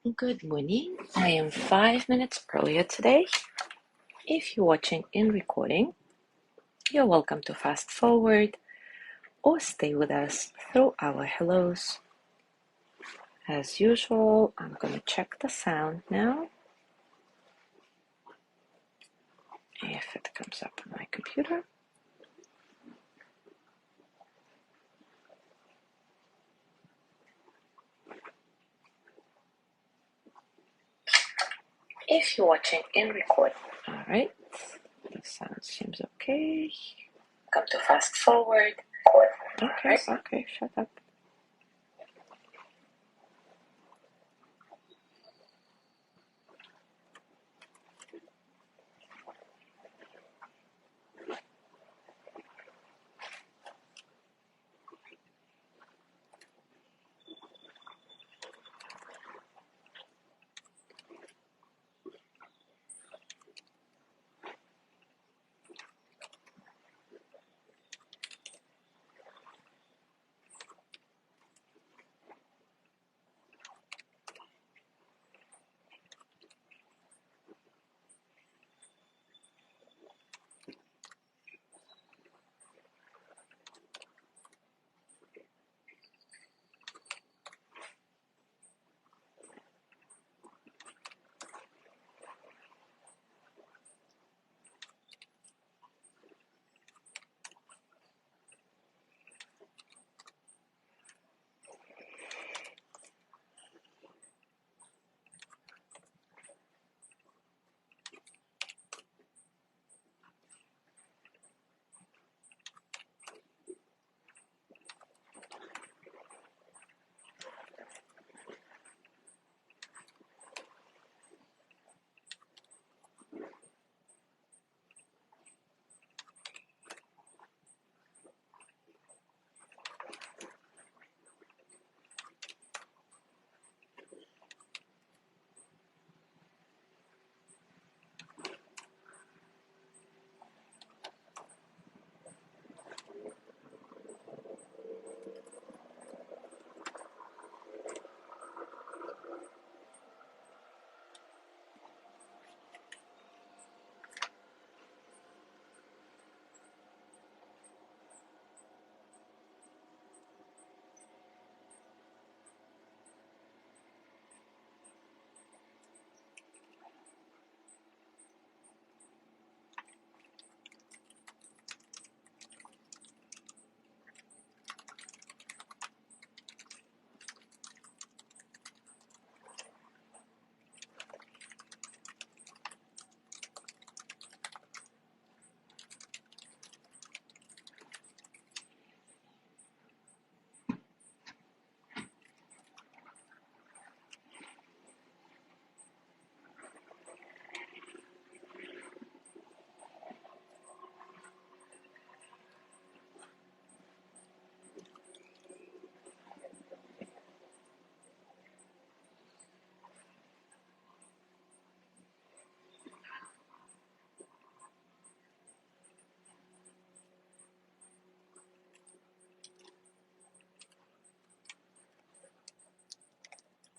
Good morning. I am 5 minutes earlier today. If you're watching in recording, you're welcome to fast forward or stay with us through our hellos. As usual, I'm going to check the sound now. If it comes up on my computer. If you're watching in recording. All right. The sound seems okay. Come to fast forward. Okay, shut up.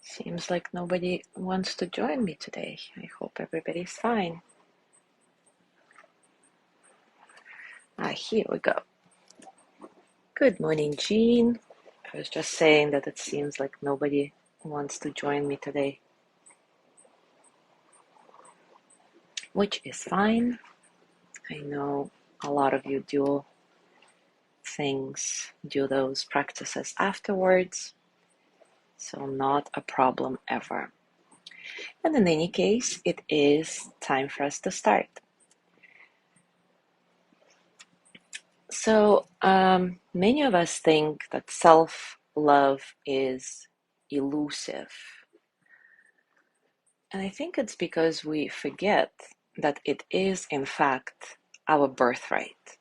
Seems like nobody wants to join me today. I hope everybody's fine. Here we go. Good morning, Jean. I was just saying that it seems like nobody wants to join me today, which is fine. I know a lot of you do those practices afterwards, so not a problem ever. And in any case, it is time for us to start. So many of us think that self-love is elusive. And I think it's because we forget that it is, in fact, our birthright.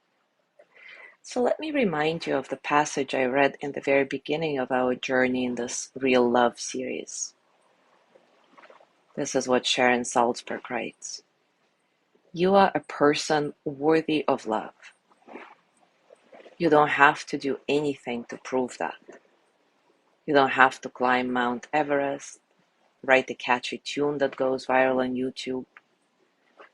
So let me remind you of the passage I read in the very beginning of our journey in this Real Love series. This is what Sharon Salzberg writes. You are a person worthy of love. You don't have to do anything to prove that. You don't have to climb Mount Everest. write a catchy tune that goes viral on YouTube,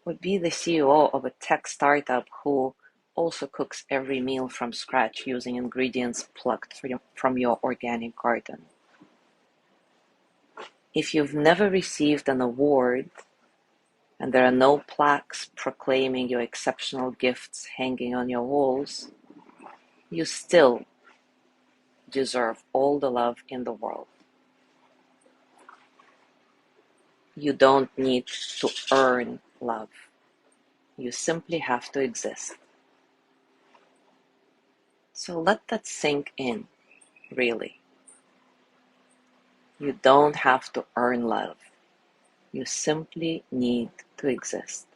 or be the CEO of a tech startup who also cooks every meal from scratch using ingredients plucked from your organic garden. If you've never received an award and there are no plaques proclaiming your exceptional gifts hanging on your walls, you still deserve all the love in the world. You don't need to earn love. You simply have to exist. So let that sink in, really. You don't have to earn love. You simply need to exist.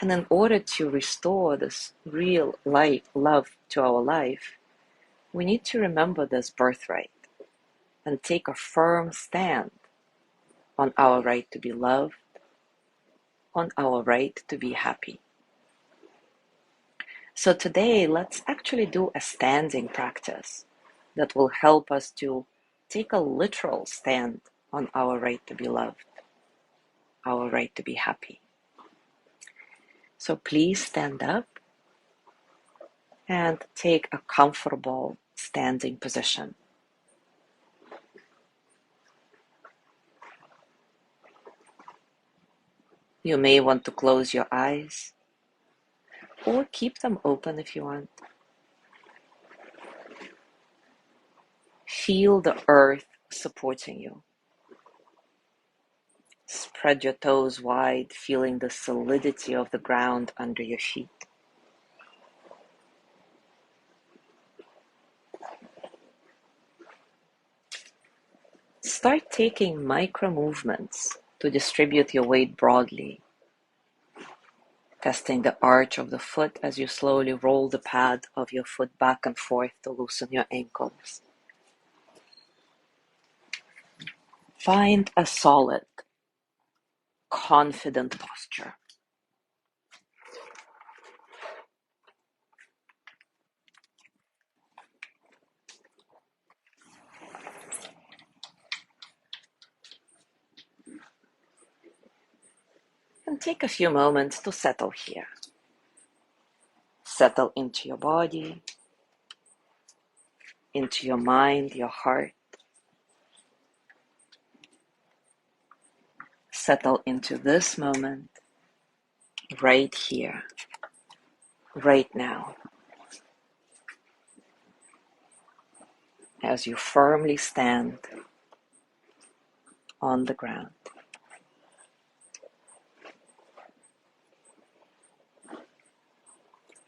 And in order to restore this real love to our life, we need to remember this birthright and take a firm stand on our right to be loved, on our right to be happy. So today, let's actually do a standing practice that will help us to take a literal stand on our right to be loved, our right to be happy. So please stand up and take a comfortable standing position. You may want to close your eyes or keep them open if you want. Feel the earth supporting you. Spread your toes wide, feeling the solidity of the ground under your feet. Start taking micro movements to distribute your weight broadly, testing the arch of the foot as you slowly roll the pad of your foot back and forth to loosen your ankles. Find a solid, confident posture. And take a few moments to settle here. Settle into your body, into your mind, your heart. Settle into this moment, right here, right now, as you firmly stand on the ground.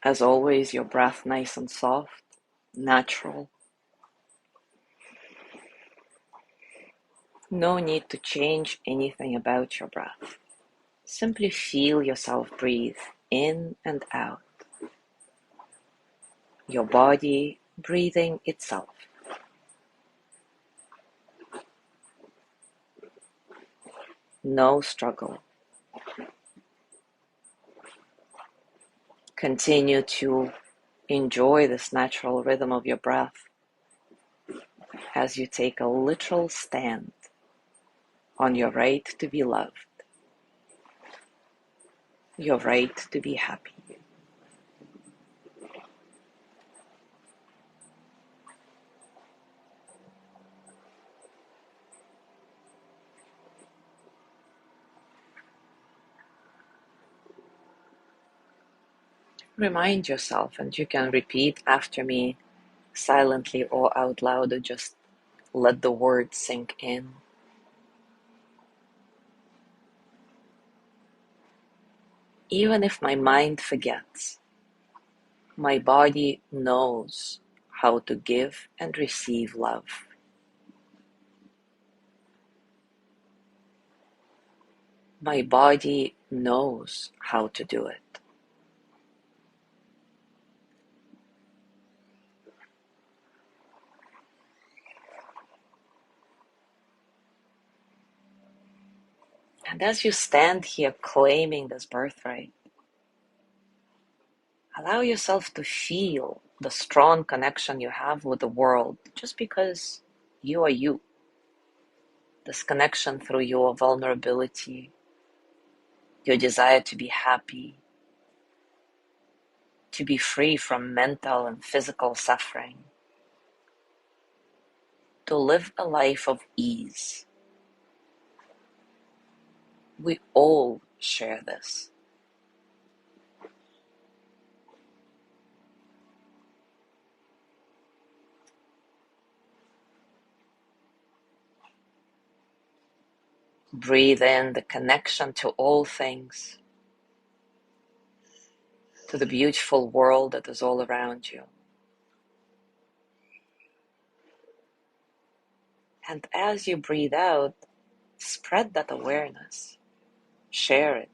As always, your breath nice and soft, natural. No need to change anything about your breath. Simply feel yourself breathe in and out. Your body breathing itself. No struggle. Continue to enjoy this natural rhythm of your breath as you take a literal stand on your right to be loved, your right to be happy. Remind yourself, and you can repeat after me silently or out loud, or just let the words sink in. Even if my mind forgets, my body knows how to give and receive love. My body knows how to do it. And as you stand here claiming this birthright, allow yourself to feel the strong connection you have with the world just because you are you. This connection through your vulnerability, your desire to be happy, to be free from mental and physical suffering, to live a life of ease. We all share this. Breathe in the connection to all things, to the beautiful world that is all around you. And as you breathe out, spread that awareness. Share it.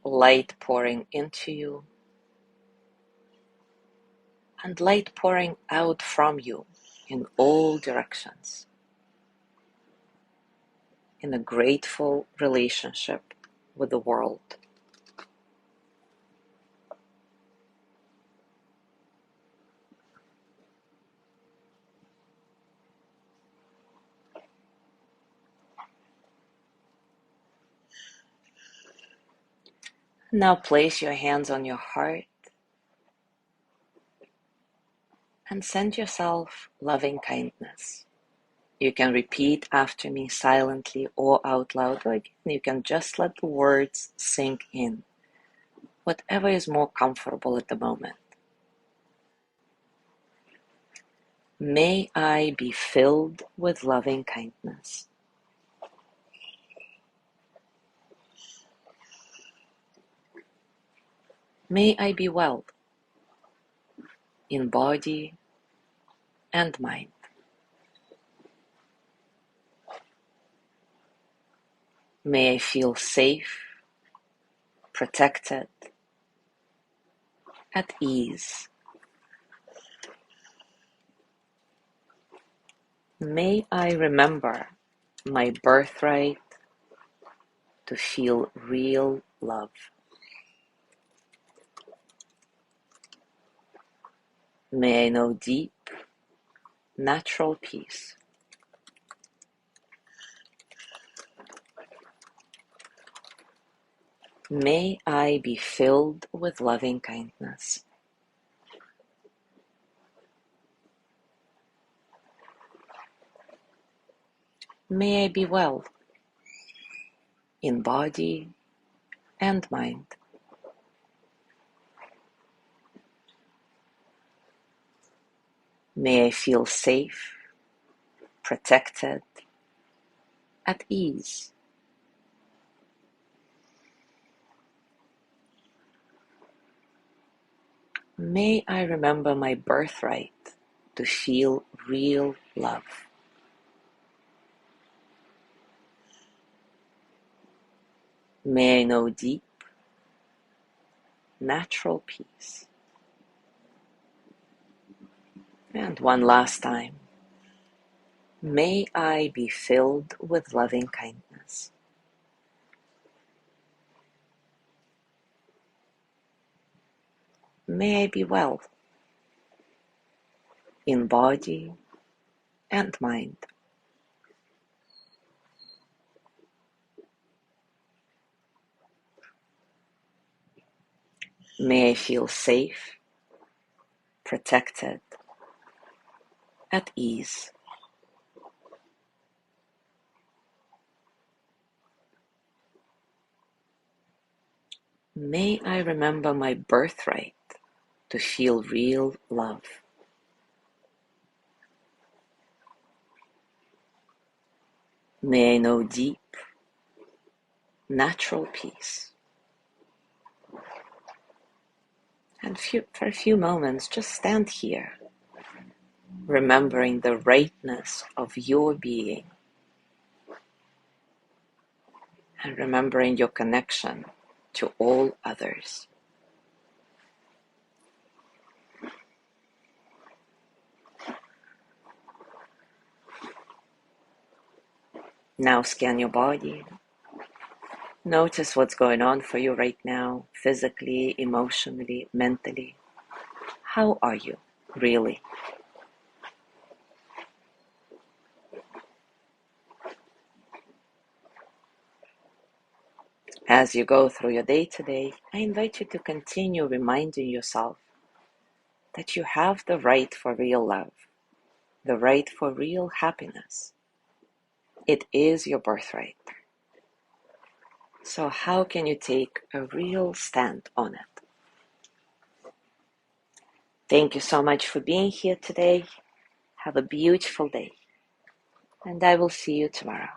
Light pouring into you and light pouring out from you in all directions, in a grateful relationship with the world. Now place your hands on your heart and send yourself loving kindness. You can repeat after me silently or out loud, or again, you can just let the words sink in, whatever is more comfortable at the moment. May I be filled with loving kindness. May I be well in body and mind. May I feel safe, protected, at ease. May I remember my birthright to feel real love. May I know deep, natural peace. May I be filled with loving kindness. May I be well in body and mind. May I feel safe, protected, at ease. May I remember my birthright to feel real love. May I know deep, natural peace. And one last time. May I be filled with loving kindness. May I be well in body and mind. May I feel safe, protected, at ease. May I remember my birthright to feel real love. May I know deep, natural peace. And for a few moments, just stand here, remembering the rightness of your being and remembering your connection to all others. Now scan your body Notice what's going on for you right now, physically, emotionally, mentally. How are you, really? As you go through your day today, I invite you to continue reminding yourself that you have the right for real love, the right for real happiness. It is your birthright. So how can you take a real stand on it? Thank you so much for being here today. Have a beautiful day, and I will see you tomorrow.